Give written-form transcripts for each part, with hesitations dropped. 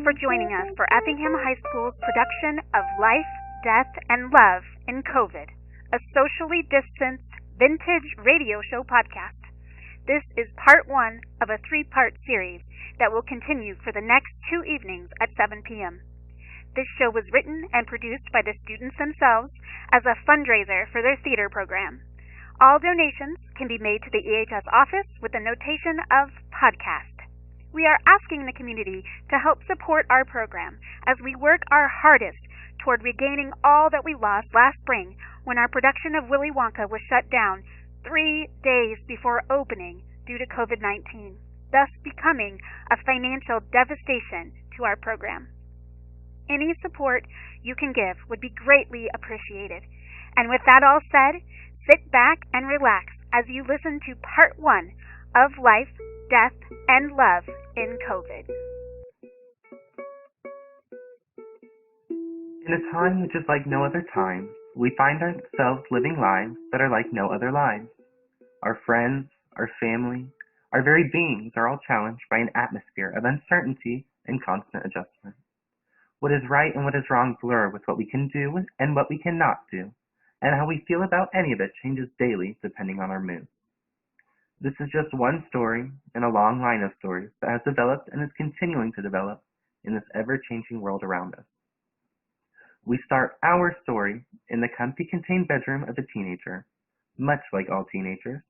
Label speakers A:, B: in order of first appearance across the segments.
A: for joining us for Effingham High School's production of Life, Death, and Love in COVID, a socially distanced vintage radio show podcast. This is part one of a three-part series that will continue for the next 2 evenings at 7 p.m. This show was written and produced by the students themselves as a fundraiser for their theater program. All donations can be made to the EHS office with the notation of podcast. We are asking the community to help support our program as we work our hardest toward regaining all that we lost last spring when our production of Willy Wonka was shut down 3 days before opening due to COVID-19, thus becoming a financial devastation to our program. Any support you can give would be greatly appreciated. And with that all said, sit back and relax as you listen to part one of Life, Death, and Love in COVID.
B: In a time which is like no other time, we find ourselves living lives that are like no other lives. Our friends, our family, our very beings are all challenged by an atmosphere of uncertainty and constant adjustment. What is right and what is wrong blur with what we can do and what we cannot do, and how we feel about any of it changes daily depending on our mood. This is just one story in a long line of stories that has developed and is continuing to develop in this ever-changing world around us. We start our story in the comfy-contained bedroom of a teenager, much like all teenagers,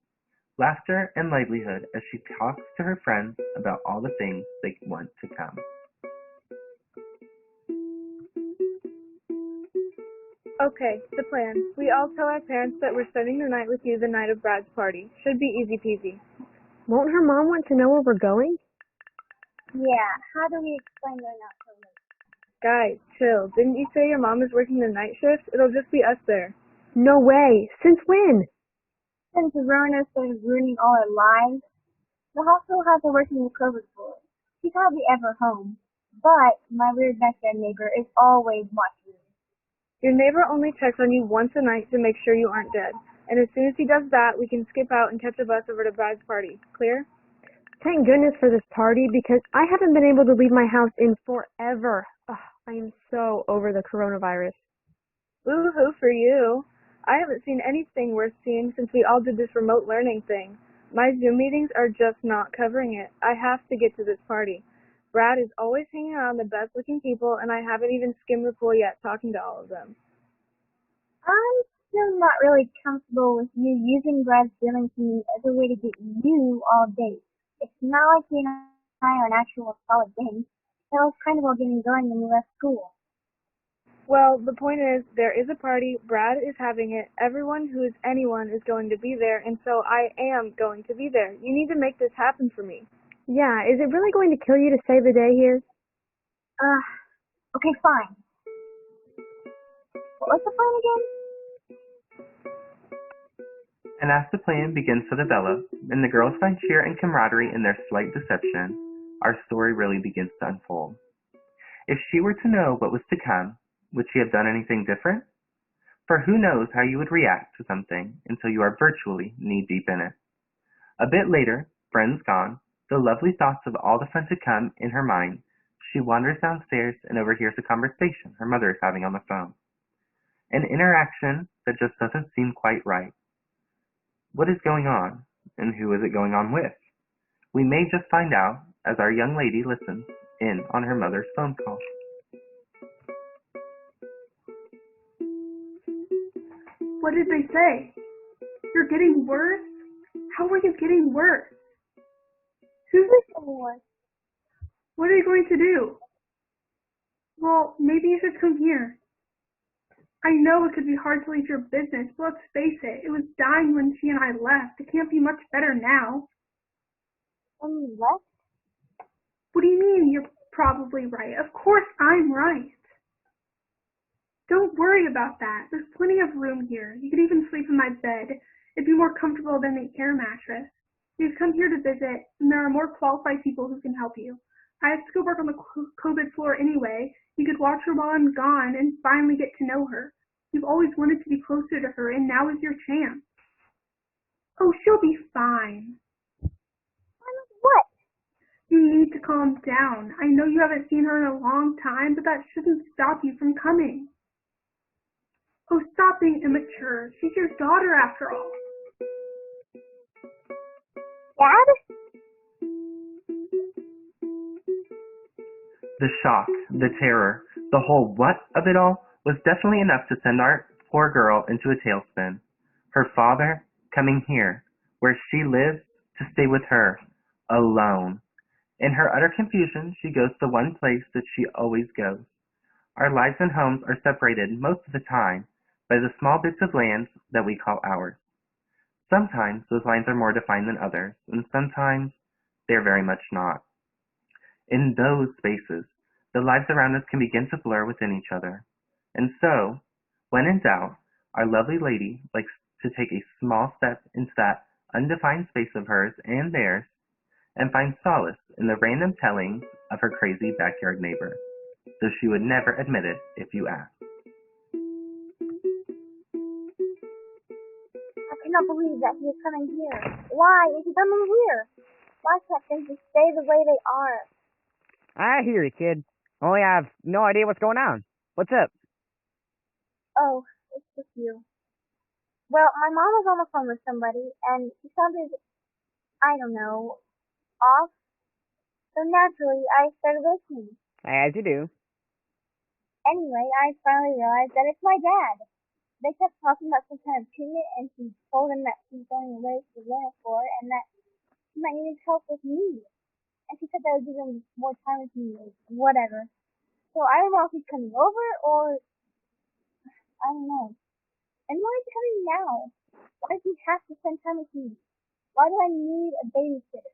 B: laughter and livelihood as she talks to her friends about all the things they want to come.
C: Okay, the plan. We all tell our parents that we're spending the night with you the night of Brad's party. Should be easy peasy.
D: Won't her mom want to know where we're going?
E: Yeah, how do we explain they're not so late?
C: Guys, chill. Didn't you say your mom is working the night shift? It'll just be us there.
D: No way. Since when?
E: Since the ruinous is ruining all our lives, the hospital has her working the COVID floor. She's hardly ever home, but my weird backyard neighbor is always watching me.
C: Your neighbor only checks on you once a night to make sure you aren't dead. And as soon as he does that, we can skip out and catch a bus over to Brad's party. Clear?
D: Thank goodness for this party because I haven't been able to leave my house in forever. Ugh, I am so over the coronavirus.
C: Woo-hoo for you. I haven't seen anything worth seeing since we all did this remote learning thing. My Zoom meetings are just not covering it. I have to get to this party. Brad is always hanging around the best-looking people, and I haven't even skimmed the pool yet talking to all of them.
E: I'm still not really comfortable with you using Brad's feelings to me as a way to get you all day. It's not like you and I are an actual solid thing. That was kind of all getting going when we left school.
C: Well, the point is, there is a party, Brad is having it, everyone who is anyone is going to be there, and so I am going to be there. You need to make this happen for me.
D: Yeah, is it really going to kill you to save the day here?
E: Okay, fine. What was the plan again?
B: And as the plan begins to develop, and the girls find cheer and camaraderie in their slight deception, our story really begins to unfold. If she were to know what was to come, would she have done anything different? For who knows how you would react to something until you are virtually knee-deep in it. A bit later, friends gone, the lovely thoughts of all the fun to come in her mind, she wanders downstairs and overhears a conversation her mother is having on the phone. An interaction that just doesn't seem quite right. What is going on, and who is it going on with? We may just find out as our young lady listens in on her mother's phone call.
F: What did they say? You're getting worse? How are you getting worse?
E: Who's this anyone?
F: What are you going to do? Well, maybe you should come here. I know it could be hard to leave your business, but let's face it, it was dying when she and I left. It can't be much better now.
E: When you left?
F: What do you mean you're probably right? Of course I'm right. Don't worry about that. There's plenty of room here. You could even sleep in my bed. It'd be more comfortable than the air mattress. You've come here to visit, and there are more qualified people who can help you. I have to go work on the COVID floor anyway. You could watch her while I'm gone and finally get to know her. You've always wanted to be closer to her, and now is your chance. Oh, she'll be fine.
E: What?
F: You need to calm down. I know you haven't seen her in a long time, but that shouldn't stop you from coming. Oh, stop being immature. She's your daughter after all.
E: Dad?
B: The shock, the terror, the whole what of it all was definitely enough to send our poor girl into a tailspin. Her father coming here, where she lives, to stay with her, alone. In her utter confusion, she goes to the one place that she always goes. Our lives and homes are separated most of the time by the small bits of land that we call ours. Sometimes those lines are more defined than others, and sometimes they are very much not. In those spaces, the lives around us can begin to blur within each other. And so, when in doubt, our lovely lady likes to take a small step into that undefined space of hers and theirs and find solace in the random tellings of her crazy backyard neighbor, though she would never admit it if you asked.
E: I cannot believe that he is coming here. Why is he coming here? Why can't things just stay the way they are?
G: I hear you, kid. Only I have no idea what's going on. What's up?
E: Oh, it's just you. Well, my mom was on the phone with somebody, and she sounded, I don't know, off. So naturally, I started listening.
G: As you do.
E: Anyway, I finally realized that it's my dad. They kept talking about some kind of treatment, and she told him that she's going away to Atlanta for, and that she might need his help with me. And she said that would give him more time with me, or whatever. So I don't know if he's coming over, or I don't know. And why is he coming now? Why does he have to spend time with me? Why do I need a babysitter?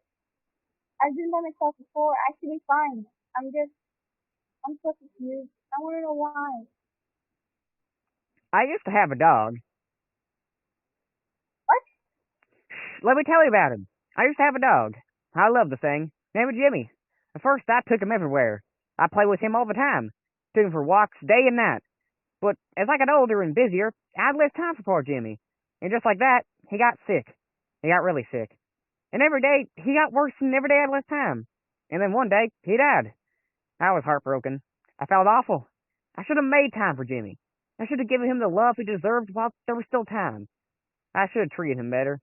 E: I've been by myself before. I should be fine. I'm so confused. I want to know why.
G: I used to have a dog.
E: What?
G: Let me tell you about him. I used to have a dog. I loved the thing. Name was Jimmy. At first, I took him everywhere. I played with him all the time. Took him for walks day and night. But as I got older and busier, I had less time for poor Jimmy. And just like that, he got sick. He got really sick. And every day, he got worse and every day I had less time. And then one day, he died. I was heartbroken. I felt awful. I should have made time for Jimmy. I should have given him the love he deserved while there was still time. I should have treated him better.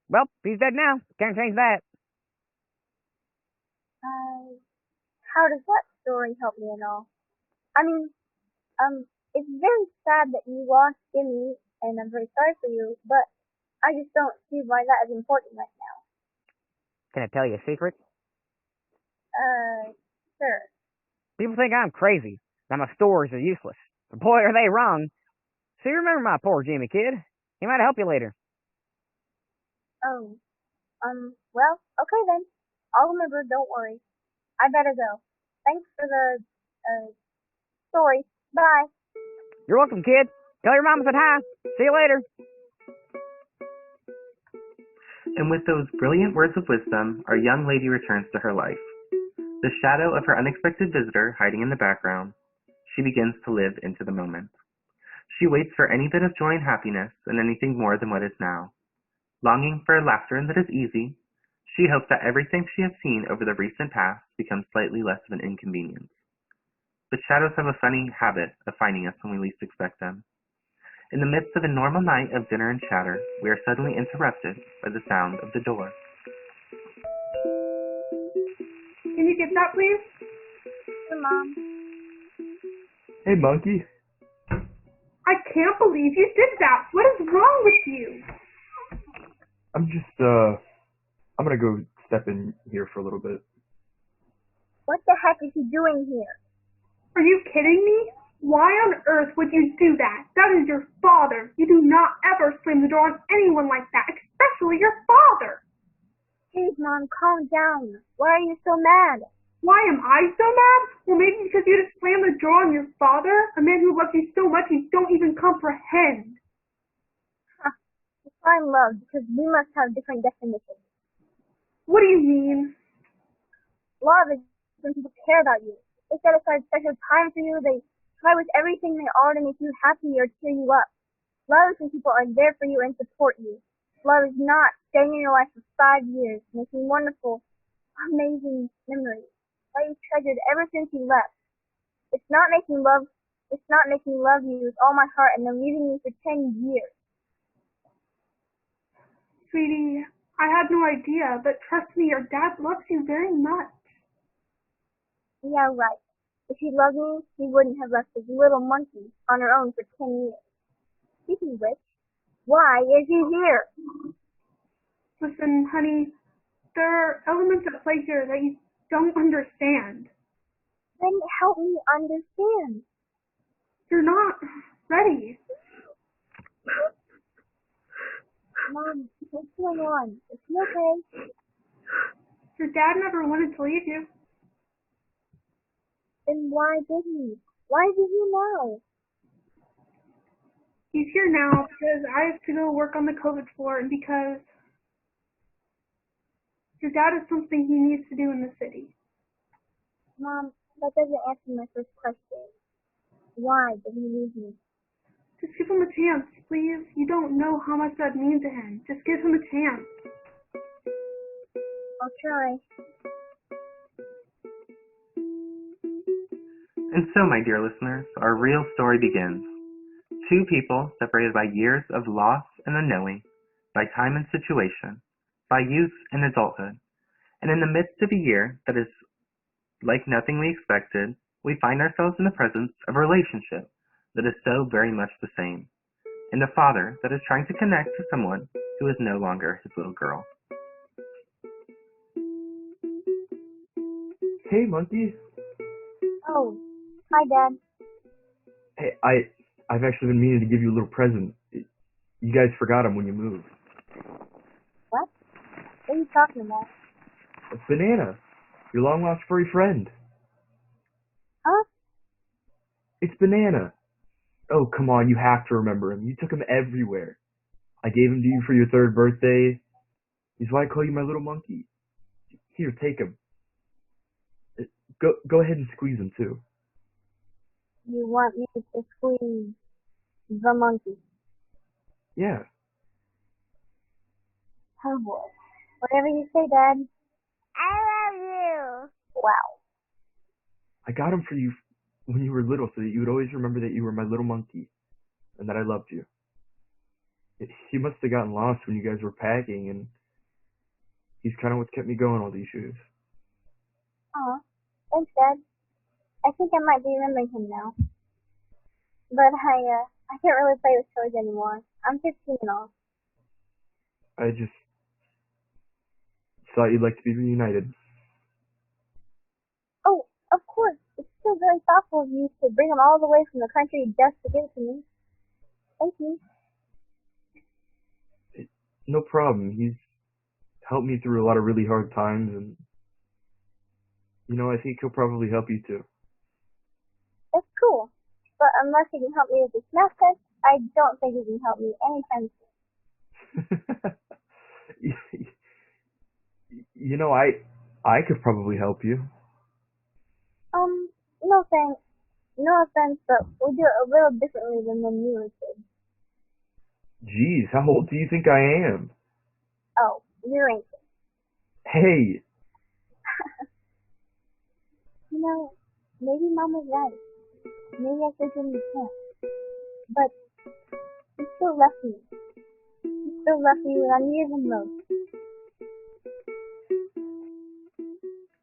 G: Well, he's dead now. Can't change that.
E: How does that story help me at all? I mean, it's very sad that you lost Jimmy, and I'm very sorry for you, but I just don't see why that is important right now.
G: Can I tell you a secret?
E: Sure.
G: People think I'm crazy. That my stories are useless. But boy, are they wrong. So you remember my poor Jimmy, kid. He might help you later.
E: Oh, well, okay then. I'll remember, don't worry. I better go. Thanks for the, story. Bye.
G: You're welcome, kid. Tell your mom I said hi. See you later.
B: And with those brilliant words of wisdom, our young lady returns to her life. The shadow of her unexpected visitor hiding in the background, she begins to live into the moment. She waits for any bit of joy and happiness and anything more than what is now. Longing for a laughter that is easy, she hopes that everything she has seen over the recent past becomes slightly less of an inconvenience. But shadows have a funny habit of finding us when we least expect them. In the midst of a normal night of dinner and chatter, we are suddenly interrupted by the sound of the door.
F: Can you get that, please?
E: Hey, Mom.
H: Hey, monkey.
F: I can't believe you did that. What is wrong with you?
H: I'm gonna go step in here for a little bit.
E: What the heck is he doing here?
F: Are you kidding me? Why on earth would you do that? That is your father. You do not ever slam the door on anyone like that, especially your father.
E: Please, Mom, calm down. Why are you so mad?
F: Why am I so mad? Well, maybe because you just slammed the door on your father, a man who loves you so much you don't even comprehend.
E: Define love, because we must have different definitions.
F: What do you mean?
E: Love is when people care about you. They set aside special time for you. They try with everything they are to make you happy or cheer you up. Love is when people are there for you and support you. Love is not staying in your life for 5 years, making wonderful amazing memory that you treasured ever since you left. It's not making love. It's not making love you with all my heart and then leaving me for 10 years.
F: Sweetie, I had no idea, but trust me, your dad loves you very much.
E: Yeah, right. If he loved me, he wouldn't have left his little monkey on her own for 10 years. Speaking of which, why is he here?
F: Listen, honey, there are elements at play here that you don't understand.
E: Then help me understand.
F: You're not ready.
E: Mom, what's going on? Is he okay?
F: Your dad never wanted to leave you.
E: Then why did he? Why is he here now?
F: He's here now because I have to go work on the COVID floor and because your dad has something he needs to do in the city.
E: Mom, that doesn't answer my first question. Why did he leave me?
F: Just give him a chance, please. You don't know how much that means to him. Just give him a chance.
E: I'll try.
B: And so, my dear listeners, our real story begins. Two people separated by years of loss and unknowing, by time and situation, by youth and adulthood. And in the midst of a year that is like nothing we expected, we find ourselves in the presence of a relationship that is so very much the same, and a father that is trying to connect to someone who is no longer his little girl.
H: Hey, monkey.
E: Oh, hi, Dad.
H: Hey, I've actually been meaning to give you a little present. You guys forgot him when you moved.
E: What? What are you talking about?
H: It's Banana, your long-lost furry friend.
E: Huh?
H: It's Banana. Oh, come on, you have to remember him. You took him everywhere. I gave him to you for your 3rd birthday. He's why I call you my little monkey. Here, take him. Go ahead and squeeze him, too.
E: You want me to squeeze the monkey?
H: Yeah.
E: Oh, boy. Whatever you say, Dad. I love you. Wow.
H: I got him for you when you were little so that you would always remember that you were my little monkey and that I loved you. He must have gotten lost when you guys were packing, and he's kind of what's kept me going all these years.
E: Aw. Thanks, Dad. I think I might be remembering him now. But I can't really play with toys anymore. I'm 15 and all.
H: I just thought you'd like to be reunited.
E: Oh, of course. It's still very thoughtful of you to bring him all the way from the country just to give it to me. Thank you.
H: No problem. He's helped me through a lot of really hard times, and I think he'll probably help you too.
E: That's cool. But unless he can help me with the math test, I don't think he can help me anytime soon.
H: I could probably help you.
E: No thanks. No offense, but we do it a little differently than when you were a kid.
H: Jeez, how old do you think I am?
E: Oh, you're ancient.
H: Hey!
E: Maybe Mom was right. Maybe I should give him a chance. But he still left me. He still left me when I needed him most.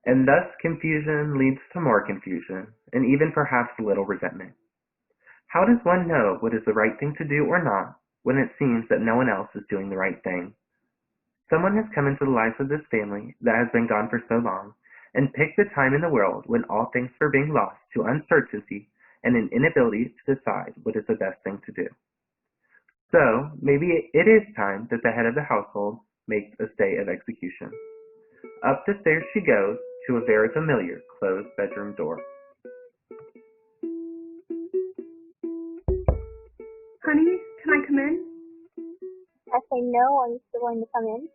B: And thus confusion leads to more confusion, and even perhaps a little resentment. How does one know what is the right thing to do or not when it seems that no one else is doing the right thing? Someone has come into the lives of this family that has been gone for so long, and picked the time in the world when all things are being lost to uncertainty and an inability to decide what is the best thing to do. So, maybe it is time that the head of the household makes a stay of execution. Up the stairs she goes to a very familiar closed bedroom door.
F: Honey, can I come in?
E: I say no, are you still going to come in?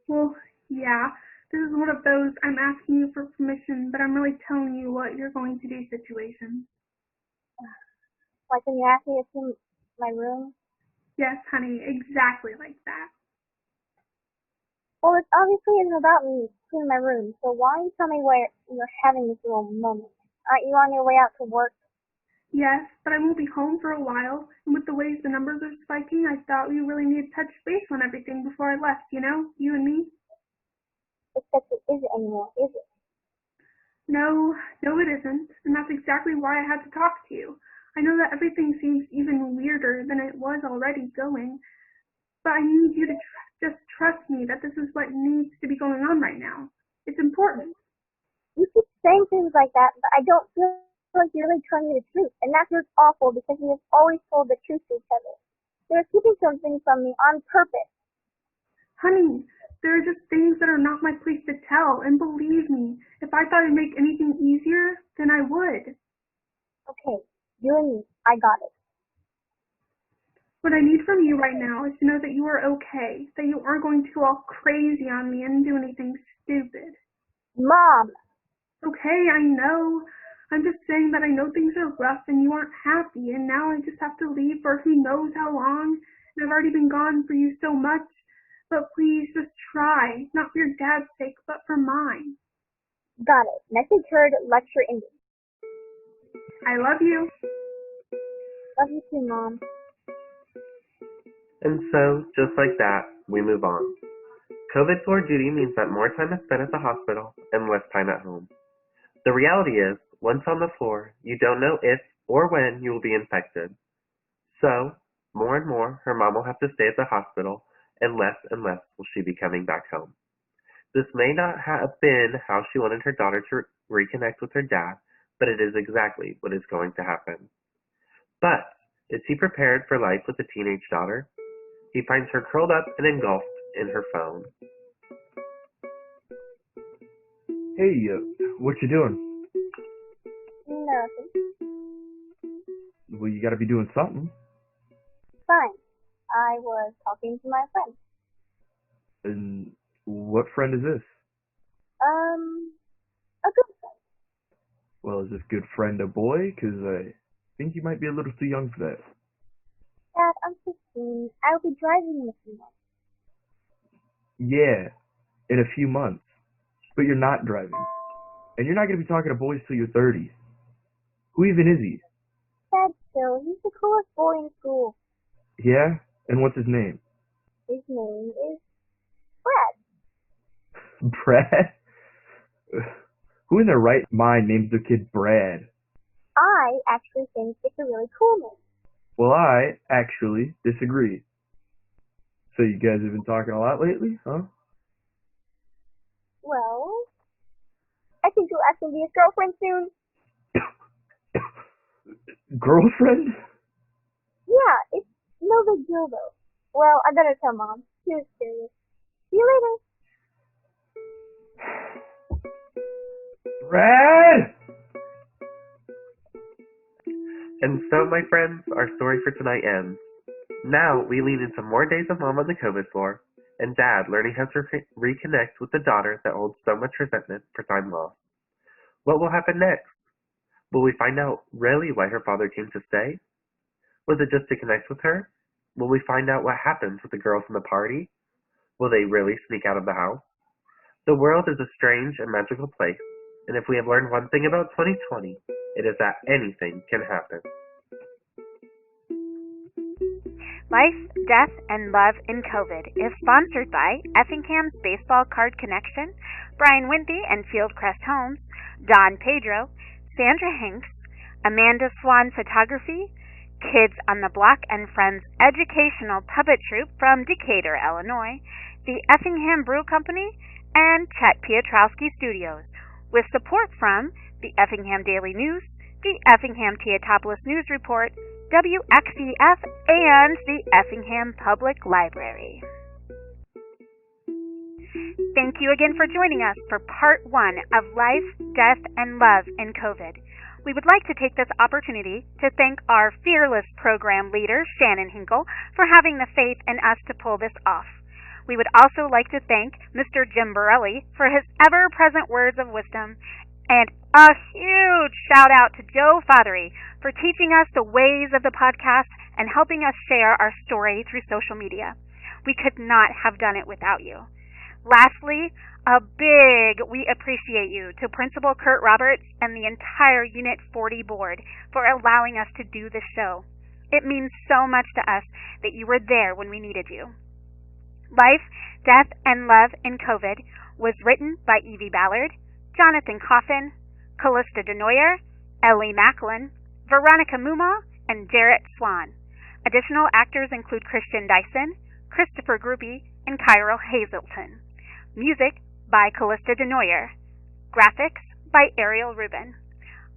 F: Well, yeah. This is one of those I'm asking you for permission, but I'm really telling you what you're going to do situations.
E: Like when you asked me to see my room?
F: Yes, honey, exactly like that.
E: Well, it obviously isn't about me cleaning my room, so why don't you tell me where you're having this little moment? Aren't you on your way out to work?
F: Yes, but I won't be home for a while, and with the ways the numbers are spiking, I thought we really need to touch base on everything before I left, you know? You and me?
E: Except it isn't anymore, is it?
F: No, no it isn't, and that's exactly why I had to talk to you. I know that everything seems even weirder than it was already going, but I need you to just trust me that this is what needs to be going on right now. It's important.
E: You keep saying things like that, but I don't feel like you're really telling me the truth, and that feels awful because we have always told the truth to each other. You're keeping something from me on purpose.
F: Honey, there are just things that are not my place to tell, and believe me, if I thought it'd make anything easier, then I would.
E: Okay, you and me, I got it.
F: What I need from you right now is to know that you are okay, that you aren't going to go all crazy on me and do anything stupid.
E: Mom!
F: Okay, I know. I'm just saying that I know things are rough and you aren't happy, and now I just have to leave for who knows how long, and I've already been gone for you so much. But please, just try, not for your dad's sake, but for mine.
E: Got it. Message heard, lecture ended.
F: I love you.
E: Love you too, Mom.
B: And so, just like that, we move on. COVID floor duty means that more time is spent at the hospital and less time at home. The reality is, once on the floor, you don't know if or when you will be infected. So, more and more, her mom will have to stay at the hospital, and less will she be coming back home. This may not have been how she wanted her daughter to reconnect with her dad, but it is exactly what is going to happen. But, is he prepared for life with a teenage daughter? He finds her curled up and engulfed in her phone.
H: Hey, what you doing?
E: Nothing.
H: Well, you gotta be doing something.
E: Fine. I was talking to my friend.
H: And what friend is this?
E: A good friend.
H: Well, is this good friend a boy? 'Cause I think you might be a little too young for that.
E: Dad, I'm 15. I'll be driving in a few months.
H: Yeah, in a few months. But you're not driving. And you're not gonna be talking to boys till you're 30. Who even is he?
E: Dad, still, he's the coolest boy in school.
H: Yeah? And what's his name?
E: His name is Brad.
H: Brad? Who in their right mind names their kid Brad?
E: I actually think it's a really cool name.
H: Well, I actually disagree. So you guys have been talking a lot lately, huh?
E: Well, I think you'll actually be his girlfriend soon.
H: Girlfriend?
E: Yeah, it's no big deal though. Well, I better tell Mom. She was serious. See you later.
H: Brad!
B: And so, my friends, our story for tonight ends. Now, we lean into more days of mom on the COVID floor, and dad learning how to reconnect with the daughter that holds so much resentment for time lost. What will happen next? Will we find out really why her father came to stay? Was it just to connect with her? Will we find out what happens with the girls in the party? Will they really sneak out of the house? The world is a strange and magical place, and if we have learned one thing about 2020, it is that anything can happen.
A: Life, Death, and Love in COVID is sponsored by Effingham's Baseball Card Connection, Brian Wimpy and Fieldcrest Homes, Don Pedro, Sandra Hinks, Amanda Swan Photography, Kids on the Block and Friends Educational Puppet Troupe from Decatur, Illinois, the Effingham Brew Company, and Chet Piotrowski Studios, with support from the Effingham Daily News, the Effingham Teotopolis News Report, WXEF, and the Effingham Public Library. Thank you again for joining us for Part 1 of Life, Death, and Love in COVID. We would like to take this opportunity to thank our fearless program leader, Shannon Hinkle, for having the faith in us to pull this off. We would also like to thank Mr. Jim Borelli for his ever-present words of wisdom, and a huge shout-out to Joe Fothery for teaching us the ways of the podcast and helping us share our story through social media. We could not have done it without you. Lastly, a big we appreciate you to Principal Kurt Roberts and the entire Unit 40 board for allowing us to do this show. It means so much to us that you were there when we needed you. Life, Death, and Love in COVID was written by Evie Ballard, Jonathan Coffin, Callista Denoyer, Ellie Macklin, Veronica Muma, and Jarrett Swan. Additional actors include Christian Dyson, Christopher Groupie, and Kyril Hazelton. Music by Callista Denoyer. Graphics by Ariel Rubin.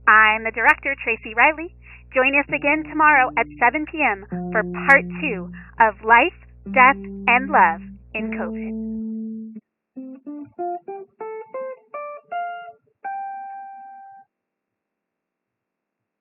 A: I'm the director, Tracy Riley. Join us again tomorrow at 7 p.m. for part 2 of Life, Death, and Love in COVID.